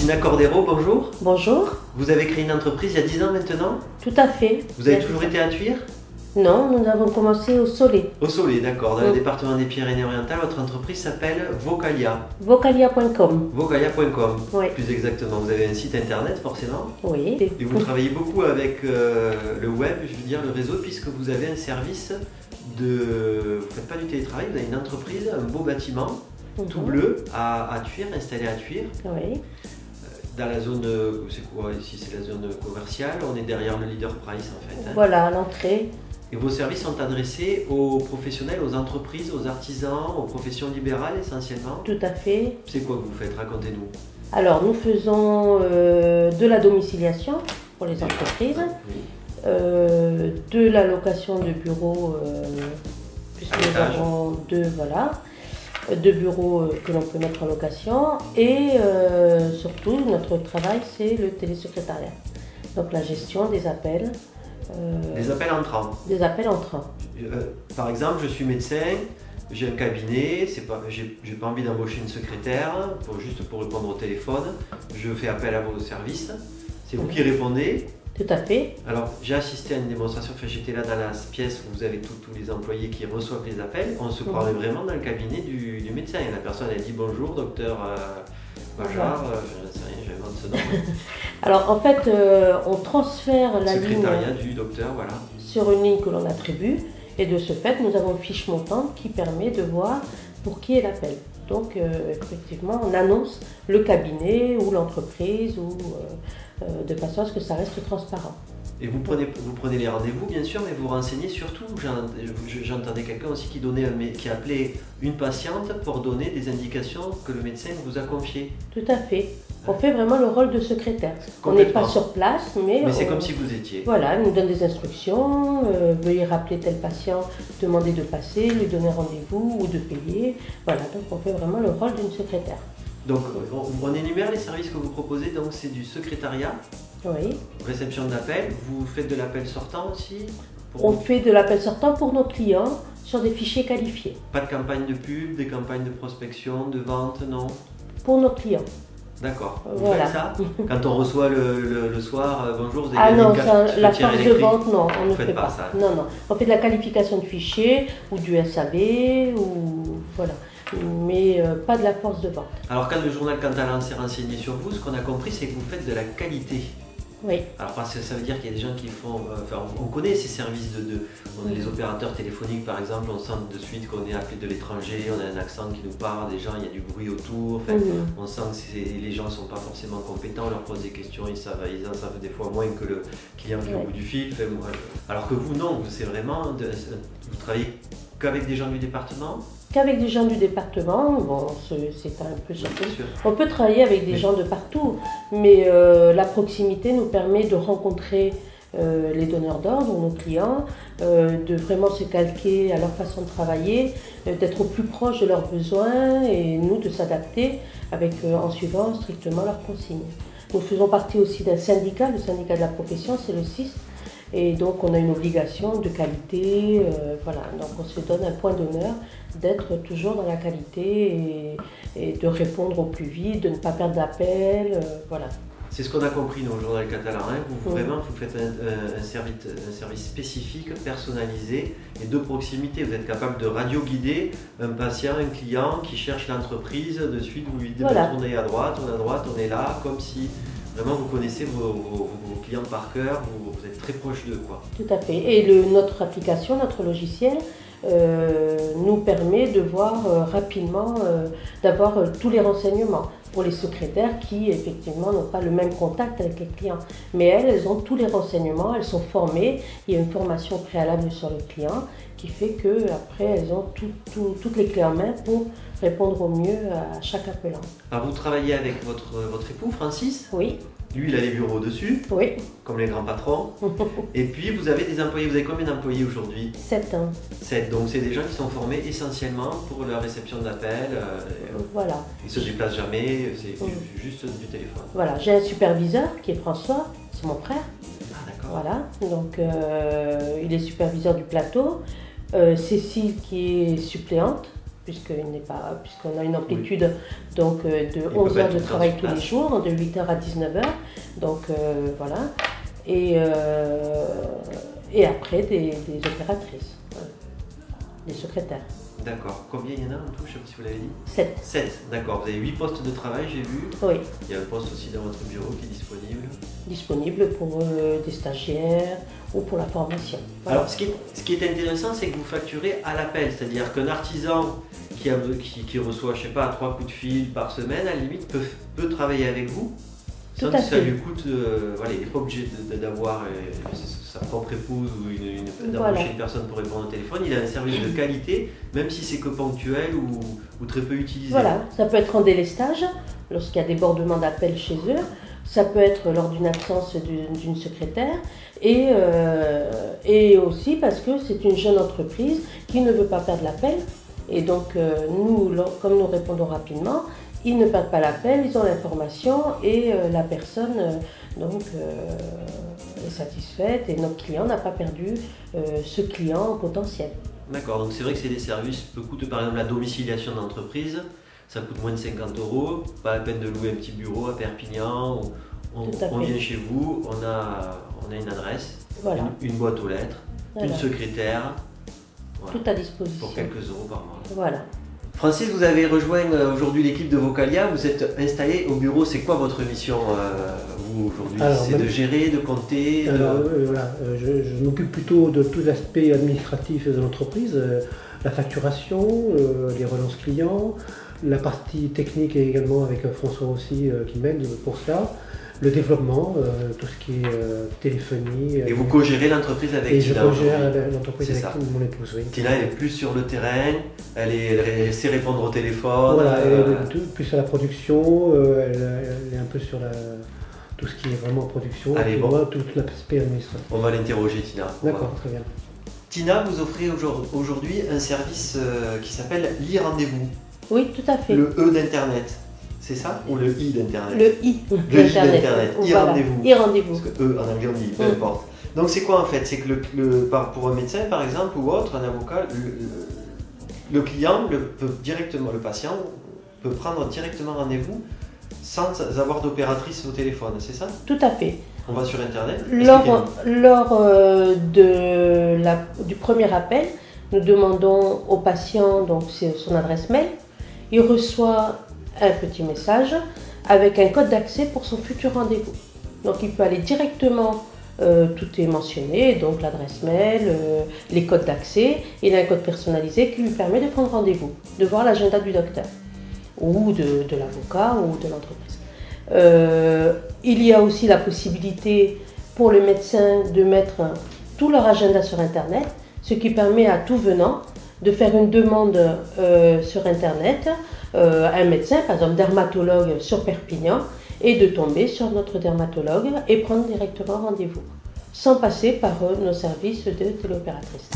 Tina Cordero, bonjour. Bonjour. Vous avez créé une entreprise il y a 10 ans maintenant? Tout à fait. Vous avez toujours été à Thuir? Non, nous avons commencé au Soleil. Au Soleil, d'accord. Dans le département des Pyrénées-Orientales, votre entreprise s'appelle Vocalia. Vocalia.com. Vocalia.com, Oui. plus exactement. Vous avez un site internet forcément. Oui. Et vous travaillez beaucoup avec le web, je veux dire le réseau, puisque vous avez un service de... Vous ne faites pas du télétravail, vous avez une entreprise, un beau bâtiment, tout bleu, à Thuir, installé à Thuir. Oui. Dans la zone, c'est quoi ici? C'est la zone commerciale, on est derrière le Leader Price en fait. Hein. Voilà, à l'entrée. Et vos services sont adressés aux professionnels, aux entreprises, aux artisans, aux professions libérales essentiellement? Tout à fait. C'est quoi que vous faites? Racontez-nous. Alors, nous faisons de la domiciliation pour les entreprises, Oui. de la location de bureaux, puisque nous avons deux bureaux que l'on peut mettre en location, et surtout notre travail c'est le télésecrétariat, donc la gestion des appels. Des appels entrants. Des appels entrants. Par exemple, je suis médecin, j'ai un cabinet, j'ai pas envie d'embaucher une secrétaire juste pour répondre au téléphone, je fais appel à vos services, c'est vous qui répondez. Tout à fait. Alors, j'ai assisté à une démonstration, j'étais là dans la pièce où vous avez tous les employés qui reçoivent les appels. On se croirait vraiment dans le cabinet du médecin. Et la personne, elle dit bonjour, docteur Bajar, je ne sais rien, j'invente ce nom. Alors, en fait, on transfère la ligne secrétariat du docteur, voilà. Sur une ligne que l'on attribue. Et de ce fait, nous avons une fiche montante qui permet de voir pour qui est l'appel. Donc, effectivement, on annonce le cabinet ou l'entreprise de façon à ce que ça reste transparent. Et vous prenez les rendez-vous, bien sûr, mais vous renseignez surtout. J'entendais quelqu'un aussi qui appelait une patiente pour donner des indications que le médecin vous a confiées. Tout à fait. On fait vraiment le rôle de secrétaire. On n'est pas sur place, mais c'est comme si vous étiez. Voilà, il nous donne des instructions, veuillez rappeler tel patient, demander de passer, lui donner rendez-vous ou de payer. Voilà, donc on fait vraiment le rôle d'une secrétaire. Donc on énumère les services que vous proposez, donc c'est du secrétariat, oui. Réception d'appel, vous faites de l'appel sortant aussi? On fait de l'appel sortant pour nos clients sur des fichiers qualifiés. Pas de campagne de pub, des campagnes de prospection, de vente, non? Pour nos clients. D'accord. Vous faites ça? Quand on reçoit le soir, bonjour, vous avez gagné une carte la force de vente, non, on ne fait pas ça. Non, non. On fait de la qualification de fichiers ou du SAV ou voilà. Mais pas de la force de vente. Alors quand le journal Cantalan s'est renseigné sur vous, ce qu'on a compris c'est que vous faites de la qualité. Oui. Alors parce que ça veut dire qu'il y a des gens qui font, on connaît ces services les opérateurs téléphoniques par exemple, on sent de suite qu'on est appelé de l'étranger, on a un accent qui nous parle, des gens, il y a du bruit autour, on sent que les gens ne sont pas forcément compétents, on leur pose des questions, ils en savent des fois moins que le client qui est au bout du fil. Alors que vous non, c'est vraiment, vous travaillez qu'avec des gens du département? Qu'avec des gens du département, bon, c'est un peu surpris. On peut travailler avec des gens de partout, mais la proximité nous permet de rencontrer les donneurs d'ordre, nos clients, de vraiment se calquer à leur façon de travailler, d'être au plus proche de leurs besoins et nous de s'adapter en suivant strictement leurs consignes. Nous faisons partie aussi d'un syndicat, le syndicat de la profession, c'est le CIS. Et donc on a une obligation de qualité, voilà. Donc on se donne un point d'honneur d'être toujours dans la qualité et de répondre au plus vite, de ne pas perdre d'appel, voilà. C'est ce qu'on a compris dans le journal Cantalan. Vous faites un service spécifique, personnalisé et de proximité. Vous êtes capable de radio-guider un patient, un client qui cherche l'entreprise. De suite, vous lui dites tournez à droite, on est là, comme si vraiment vous connaissez vos clients par cœur, vous êtes très proche d'eux, quoi. Tout à fait. Et notre application, notre logiciel, nous permet de voir rapidement, d'avoir tous les renseignements pour les secrétaires qui effectivement n'ont pas le même contact avec les clients. Mais elles ont tous les renseignements, elles sont formées, il y a une formation préalable sur le client qui fait qu'après elles ont toutes les clés en main pour répondre au mieux à chaque appelant. Alors vous travaillez avec votre époux Francis? Oui. Lui, il a les bureaux dessus, oui. Comme les grands patrons. Et puis, vous avez des employés. Vous avez combien d'employés aujourd'hui? 7 ans. 7. Donc, c'est des gens qui sont formés essentiellement pour la réception d'appels. Voilà. Ils ne se déplacent jamais, c'est juste du téléphone. Voilà. J'ai un superviseur qui est François, c'est mon frère. Ah, d'accord. Voilà. Donc, il est superviseur du plateau. Cécile qui est suppléante, puisqu'on a une amplitude donc, de 11 heures de travail tous les jours, de 8h à 19h. Donc voilà. Et après des opératrices, des secrétaires. D'accord. Combien il y en a en tout? Je ne sais pas si vous l'avez dit. 7. 7, d'accord. Vous avez 8 postes de travail, j'ai vu. Oui. Il y a un poste aussi dans votre bureau qui est disponible. Disponible pour des stagiaires ou pour la formation. Voilà. Alors, ce qui est intéressant, c'est que vous facturez à l'appel. C'est-à-dire qu'un artisan qui reçoit, je ne sais pas, 3 coups de fil par semaine, à la limite, peut travailler avec vous. Sans que ça lui coûte, voilà, il n'est pas obligé d'avoir sa propre épouse ou d'embaucher une personne pour répondre au téléphone. Il a un service de qualité, même si c'est que ponctuel ou très peu utilisé. Voilà, ça peut être en délestage, lorsqu'il y a débordement d'appels chez eux. Ça peut être lors d'une absence d'une secrétaire et aussi parce que c'est une jeune entreprise qui ne veut pas perdre l'appel. Et donc, nous, comme nous répondons rapidement, ils ne perdent pas l'appel, ils ont l'information et la personne est satisfaite et notre client n'a pas perdu ce client potentiel. D'accord, donc c'est vrai que c'est des services peu coûteux. Par exemple, la domiciliation d'entreprise, ça coûte moins de 50 €, pas la peine de louer un petit bureau à Perpignan. On vient chez vous, on a une adresse, voilà. une boîte aux lettres, voilà. Une secrétaire. Voilà. Tout à disposition. Pour quelques euros par mois. Voilà. Francis, vous avez rejoint aujourd'hui l'équipe de Vocalia, vous êtes installé au bureau. C'est quoi votre mission, vous, aujourd'hui? C'est de gérer, de compter Alors, voilà, je m'occupe plutôt de tout l'aspect administratif de l'entreprise, la facturation, les relances clients, la partie technique également avec François aussi qui m'aide pour ça. Le développement, tout ce qui est téléphonie. Et vous co-gérez l'entreprise avec Tina? Et je co-gère l'entreprise avec mon épouse, oui. Tina, elle est plus sur le terrain, elle sait répondre au téléphone. Voilà, elle est plus sur la production, elle est un peu sur tout ce qui est vraiment production. Allez, et bon. moi, tout l'aspect administratif. On va l'interroger, Tina. D'accord, très bien. Tina, vous offrez aujourd'hui un service qui s'appelle l'e-rendez-vous. Oui, tout à fait. Le E d'Internet. C'est ça? Ou le I d'Internet? Le I d'Internet. E-rendez-vous. E-rendez-vous. Parce que E en anglais on dit, peu importe. Donc c'est quoi en fait? C'est que pour un médecin par exemple ou autre, un avocat, le client peut directement, le patient peut prendre directement rendez-vous sans avoir d'opératrice au téléphone, c'est ça? Tout à fait. On va sur Internet. Lors du premier appel, nous demandons au patient donc son adresse mail. Il reçoit un petit message avec un code d'accès pour son futur rendez-vous. Donc il peut aller directement, tout est mentionné, donc l'adresse mail, les codes d'accès, il a un code personnalisé qui lui permet de prendre rendez-vous, de voir l'agenda du docteur ou de l'avocat ou de l'entreprise. Il y a aussi la possibilité pour le médecin de mettre tout leur agenda sur Internet, ce qui permet à tout venant de faire une demande sur Internet, un médecin, par exemple dermatologue sur Perpignan, et de tomber sur notre dermatologue et prendre directement rendez-vous, sans passer par nos services de téléopératrice.